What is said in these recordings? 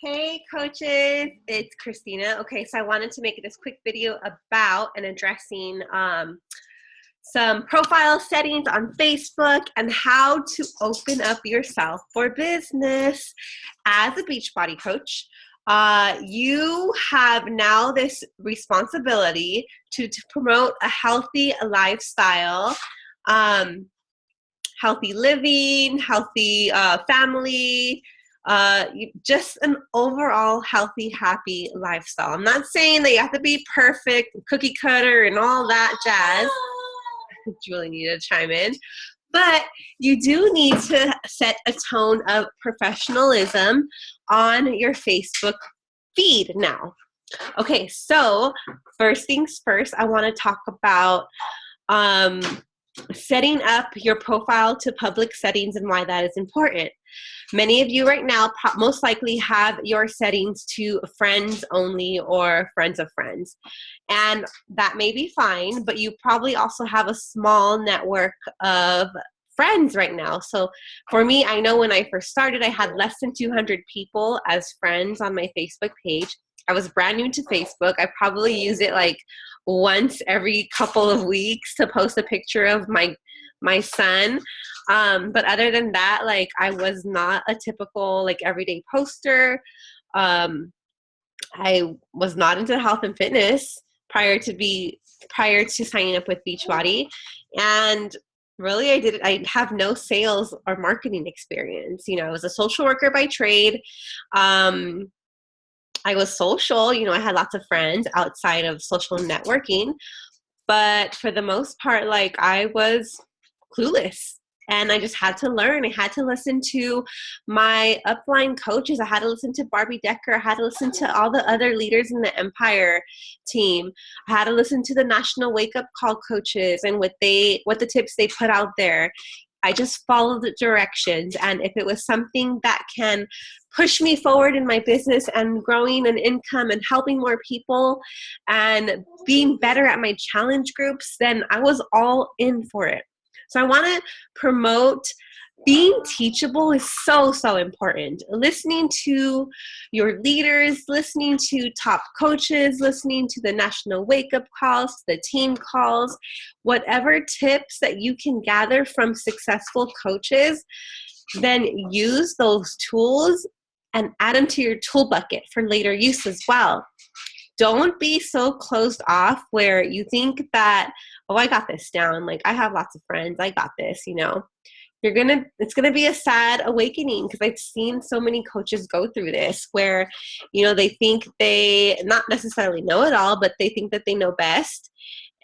Hey coaches, it's Christina. Okay, so I wanted to make this quick video about and addressing some profile settings on Facebook and how to open up yourself for business. As a Beachbody coach, you have now this responsibility to promote a healthy lifestyle, healthy living, healthy family, just an overall healthy, happy lifestyle. I'm not saying that you have to be perfect, cookie cutter, and all that jazz. Julie needed to chime in. But you do need to set a tone of professionalism on your Facebook feed now. Okay, so first things first, I want to talk about setting up your profile to public settings and why that is important. Many of you right now most likely have your settings to friends only or friends of friends. And that may be fine, but you probably also have a small network of friends right now. So for me, I know when I first started, I had less than 200 people as friends on my Facebook page. I was brand new to Facebook. I probably use it like once every couple of weeks to post a picture of my son. But other than that, like I was not a typical like everyday poster. I was not into health and fitness prior to signing up with Beachbody. And really I have no sales or marketing experience. You know, I was a social worker by trade. I was social, you know, I had lots of friends outside of social networking, but for the most part, like I was clueless and I just had to learn. I had to listen to my upline coaches. I had to listen to Barbie Decker. I had to listen to all the other leaders in the Empire team. I had to listen to the National Wake Up Call coaches and what the tips they put out there. I just followed the directions, and if it was something that can push me forward in my business and growing an income and helping more people and being better at my challenge groups, then I was all in for it. So I want to promote being teachable is so, so important. Listening to your leaders, listening to top coaches, listening to the national wake-up calls, the team calls, whatever tips that you can gather from successful coaches, then use those tools and add them to your tool bucket for later use as well. Don't be so closed off where you think that, oh, I got this down. Like I have lots of friends. I got this, you know. It's gonna be a sad awakening because I've seen so many coaches go through this where, you know, they think they not necessarily know it all, but they think that they know best.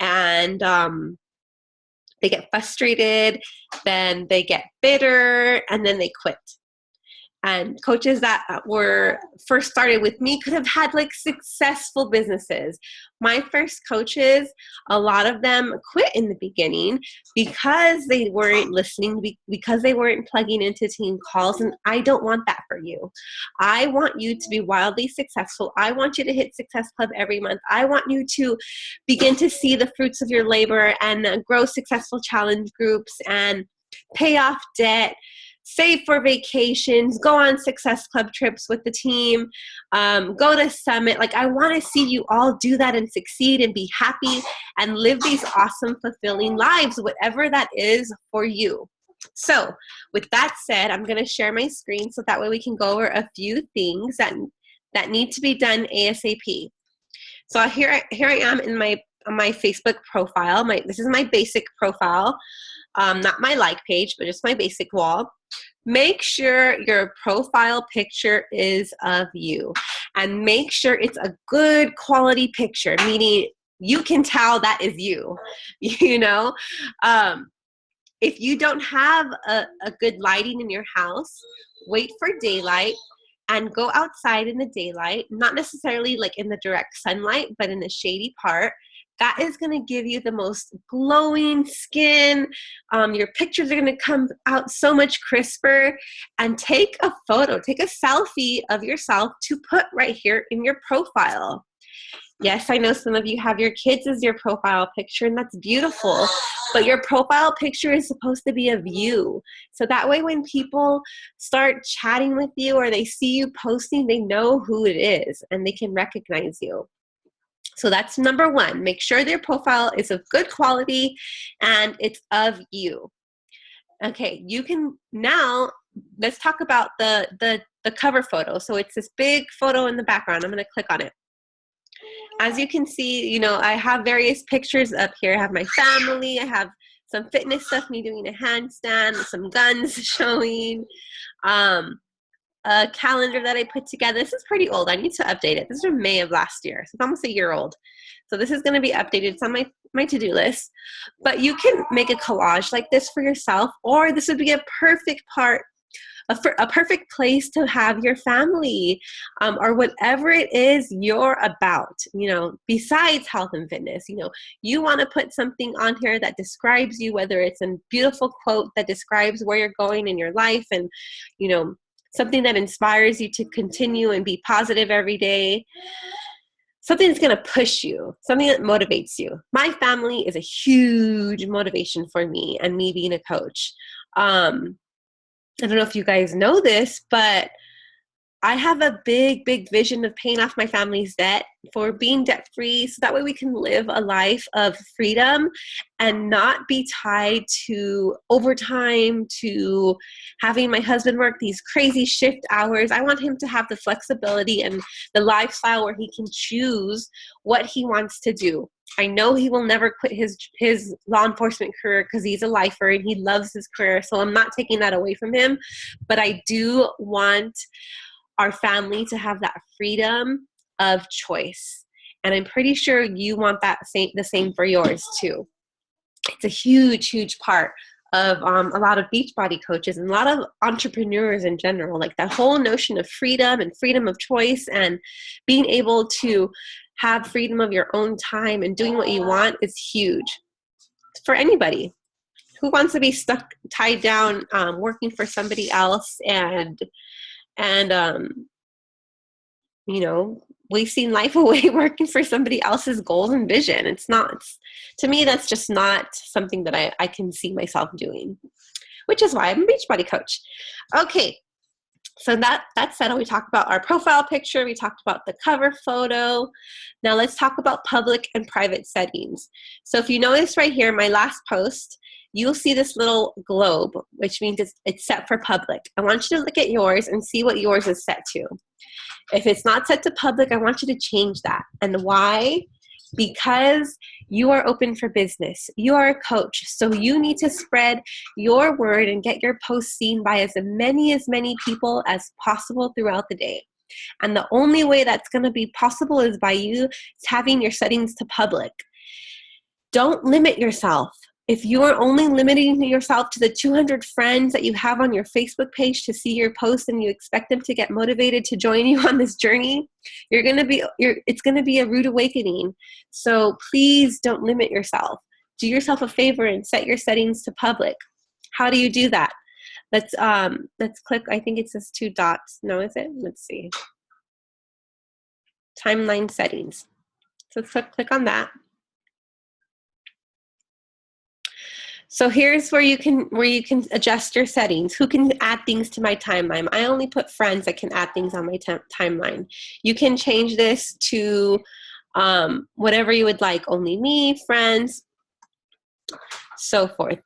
And they get frustrated, then they get bitter, and then they quit. And coaches that were first started with me could have had like successful businesses. My first coaches, a lot of them quit in the beginning because they weren't listening, because they weren't plugging into team calls. And I don't want that for you. I want you to be wildly successful. I want you to hit Success Club every month. I want you to begin to see the fruits of your labor and grow successful challenge groups and pay off debt, save for vacations, go on Success Club trips with the team, go to Summit. Like I want to see you all do that and succeed and be happy and live these awesome, fulfilling lives, whatever that is for you. So with that said, I'm going to share my screen so that way we can go over a few things that need to be done ASAP. So here I am in my Facebook profile. This is my basic profile. Not my like page, but just my basic wall. Make sure your profile picture is of you and make sure it's a good quality picture, meaning you can tell that is you, you know? If you don't have a good lighting in your house, wait for daylight and go outside in the daylight, not necessarily like in the direct sunlight, but in the shady part. That is going to give you the most glowing skin. Your pictures are going to come out so much crisper. And take a photo, take a selfie of yourself to put right here in your profile. Yes, I know some of you have your kids as your profile picture, and that's beautiful. But your profile picture is supposed to be of you. So that way when people start chatting with you or they see you posting, they know who it is and they can recognize you. So that's number one. Make sure their profile is of good quality and it's of you. Okay, you can now, let's talk about the cover photo. So it's this big photo in the background. I'm going to click on it. As you can see, you know, I have various pictures up here. I have my family. I have some fitness stuff, me doing a handstand, some guns showing, a calendar that I put together. This is pretty old. I need to update it. This is from May of last year. So it's almost a year old. So this is going to be updated. It's on my to-do list. But you can make a collage like this for yourself, or this would be a perfect part, a perfect place to have your family, or whatever it is you're about, you know, besides health and fitness. You know, you want to put something on here that describes you, whether it's a beautiful quote that describes where you're going in your life, and, you know, something that inspires you to continue and be positive every day. Something that's going to push you, something that motivates you. My family is a huge motivation for me and me being a coach. I don't know if you guys know this, but I have a big, big vision of paying off my family's debt, for being debt-free, so that way we can live a life of freedom and not be tied to overtime, to having my husband work these crazy shift hours. I want him to have the flexibility and the lifestyle where he can choose what he wants to do. I know he will never quit his law enforcement career because he's a lifer and he loves his career, so I'm not taking that away from him. But I do want our family to have that freedom of choice. And I'm pretty sure you want the same for yours too. It's a huge, huge part of a lot of Beachbody coaches and a lot of entrepreneurs in general. Like that whole notion of freedom and freedom of choice and being able to have freedom of your own time and doing what you want is huge for anybody. Who wants to be stuck, tied down, working for somebody else and you know, wasting life away working for somebody else's goals and vision? To me, that's just not something that I can see myself doing, which is why I'm a Beachbody coach. Okay, so that said, we talked about our profile picture, we talked about the cover photo. Now let's talk about public and private settings. So if you notice right here, my last post, you'll see this little globe, which means it's set for public. I want you to look at yours and see what yours is set to. If it's not set to public, I want you to change that. And why? Because you are open for business. You are a coach, so you need to spread your word and get your posts seen by as many people as possible throughout the day. And the only way that's going to be possible is by you having your settings to public. Don't limit yourself. If you are only limiting yourself to the 200 friends that you have on your Facebook page to see your post and you expect them to get motivated to join you on this journey, it's going to be a rude awakening. So please don't limit yourself. Do yourself a favor and set your settings to public. How do you do that? Let's click, I think it says 2 dots. No, is it? Let's see. Timeline settings. So let's click on that. So here's where you can adjust your settings. Who can add things to my timeline? I only put friends that can add things on my timeline. You can change this to whatever you would like. Only me, friends, so forth.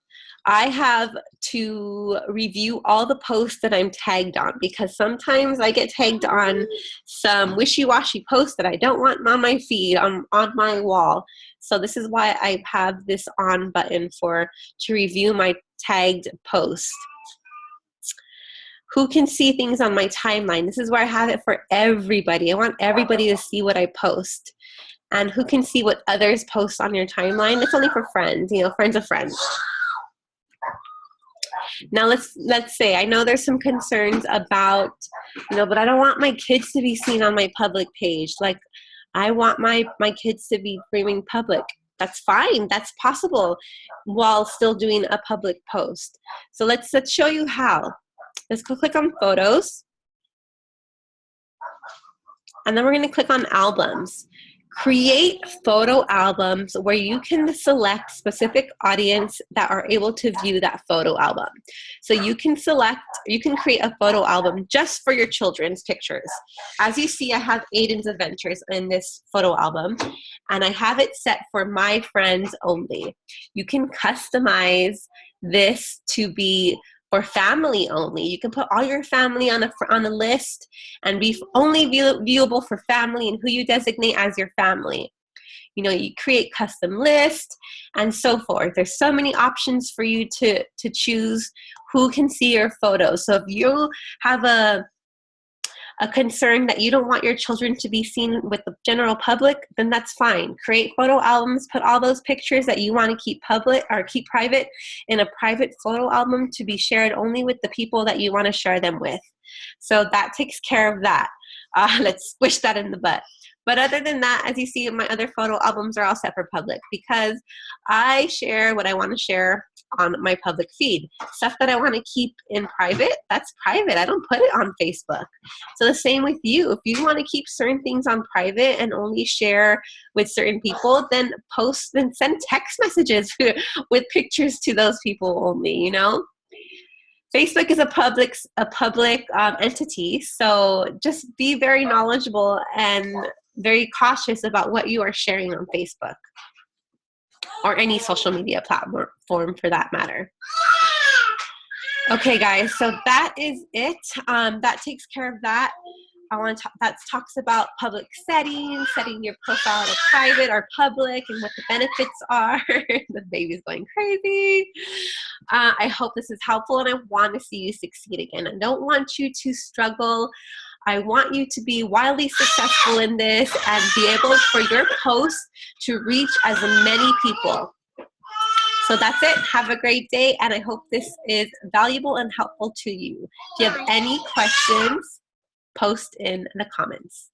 I have to review all the posts that I'm tagged on, because sometimes I get tagged on some wishy-washy posts that I don't want on my feed, on my wall. So this is why I have this on button to review my tagged posts. Who can see things on my timeline? This is where I have it for everybody. I want everybody to see what I post. And who can see what others post on your timeline? It's only for friends, friends of friends. Now let's say, I know there's some concerns about, but I don't want my kids to be seen on my public page. Like, I want my kids to be streaming public. That's fine. That's possible while still doing a public post. So let's show you how. Let's go click on photos. And then we're going to click on albums. Create photo albums where you can select specific audience that are able to view that photo album. So you can create a photo album just for your children's pictures. As you see, I have Aiden's Adventures in this photo album, and I have it set for my friends only. You can customize this to be for family only. You can put all your family on a list and be only viewable for family and who you designate as your family. You know, you create custom lists and so forth. There's so many options for you to choose who can see your photos. So if you have a concern that you don't want your children to be seen with the general public, then that's fine. Create photo albums, put all those pictures that you want to keep public or keep private in a private photo album to be shared only with the people that you want to share them with. So that takes care of that. Let's squish that in the butt. But other than that, as you see, my other photo albums are all set for public because I share what I want to share on my public feed. Stuff that I want to keep in private, that's private. I don't put it on Facebook. So the same with you. If you want to keep certain things on private and only share with certain people, then send text messages with pictures to those people only, you know? Facebook is a public entity, so just be very knowledgeable and very cautious about what you are sharing on Facebook or any social media platform for that matter. Okay, guys, so that is it. That takes care of that. That talks about public settings, setting your profile to private or public, and what the benefits are. The baby's going crazy. I hope this is helpful, and I want to see you succeed again. I don't want you to struggle. I want you to be wildly successful in this and be able for your posts to reach as many people. So that's it. Have a great day, and I hope this is valuable and helpful to you. If you have any questions, post in the comments.